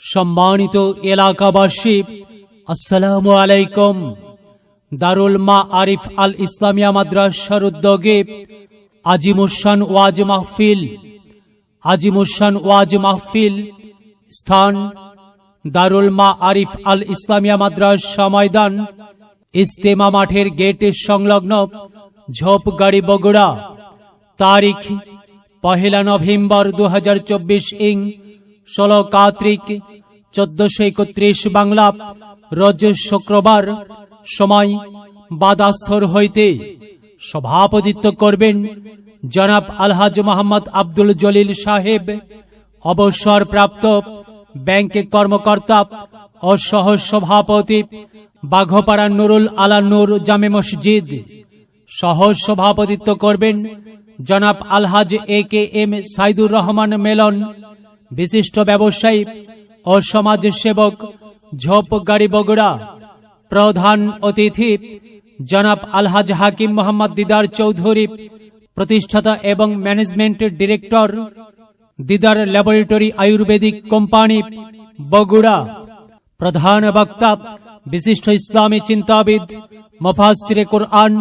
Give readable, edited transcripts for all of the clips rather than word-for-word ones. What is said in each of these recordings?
সম্মানিত এলাকাবাসী, আসসালামু আলাইকুম। দারুল মাআরিফ আল ইসলামিয়া মাদ্রাসার উদ্যোগে আজিমুসান ওয়াজ মাহফিল, স্থান দারুল মাআরিফ আল ইসলামিয়া মাদ্রাসা ময়দান, ইজতেমা মাঠের গেট সংলগ্ন, ঝোপগাড়ি, বগুড়া। তারিখ 1 নভেম্বর 2024 ইং 16 কার্তিক 1431 বাংলা, রোজ শুক্রবার। সময় বাদাসর হইতে। সভাপতিত্ব করবেন জনাব আলহাজ মোহাম্মদ আব্দুল জলিল সাহেব, অবসরপ্রাপ্ত ব্যাংক কর্মকর্তা ও সহ সভাপতি, বাঘপাড়া নুরুল আলা নূর জামে মসজিদ। সহ সভাপতিত্ব করবেন জনাব আলহাজ AKM সাইদুর রহমান মেলন, বিশিষ্ট ব্যবসায়ী ও সমাজ সেবক, ঝোপগাড়ি, বগুড়া। প্রধান অতিথি জনাব আলহাজ হাকিম মোহাম্মদ দিদার চৌধুরী, প্রতিষ্ঠাতা এবং ম্যানেজমেন্ট ডিরেক্টর, দিদার ল্যাবরেটরি আয়ুর্বেদিক কোম্পানি, বগুড়া। প্রধান বক্তা বিশিষ্ট ইসলামী চিন্তাবিদ, মুফাসসিরে কুরআন,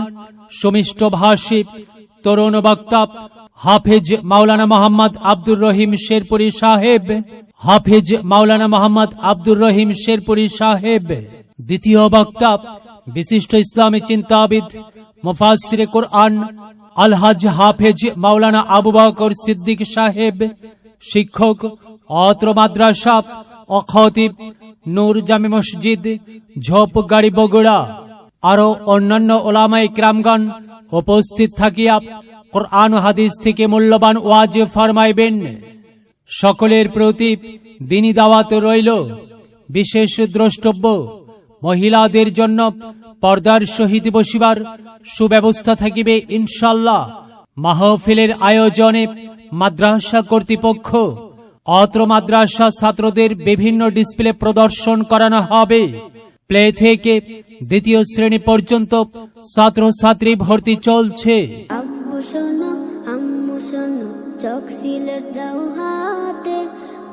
সুমিষ্ট ভাষী, তরুণ বক্তা হাফেজ মাওলানা মোহাম্মদ আব্দুর রহিম শেরপুরি সাহেব। দ্বিতীয় বক্তা বিশিষ্ট ইসলামী চিন্তাবিদ, মুফাসসিরে কুরআন আলহাজ হাফেজ মাওলানা আবু বকর সিদ্দিক সাহেব, শিক্ষক, অত্র মাদ্রাসা ও খতিব, নূর জামে মসজিদ, ঝোপগাড়ি, বগুড়া। আরো অন্যান্য ওলামায়ে কিরামগণ উপস্থিত থাকিয়া কুরআন ও হাদিস থেকে মূল্যবান ওয়াজ ফরমাইবেন। সকলের প্রতি দ্বীনি দাওয়াত রইল। বিশেষ দ্রষ্টব্য, মহিলাদের জন্য পর্দার সহিত বসিবার সুব্যবস্থা থাকিবে ইনশাআল্লাহ। মাহফিলের আয়োজনে মাদ্রাসা কর্তৃপক্ষ অত্র মাদ্রাসা ছাত্রদের বিভিন্ন ডিসপ্লে প্রদর্শন করানো হবে। প্লে থেকে দ্বিতীয় শ্রেণী পর্যন্ত ছাত্রছাত্রী ভর্তি চলছে। আব্বু শোনো, আম্মু শোনো, চোখ সিলেট দাও হাতে,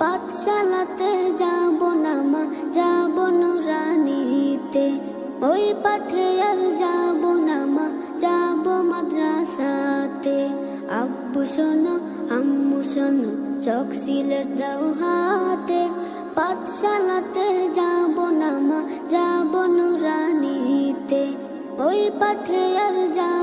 পাঠশালাতে যাব না মা, যাব নুরানিতে। ওই পাঠে আর যাব না মা, যাব মাদ্রাসাতে। আব্বু শোনো, আম্মু শোনো, চোখ সিলেট দাও হাতে, পাঠশালাতে যাব না মা, যাব নুরানিতে। ওই পাঠে আর যাব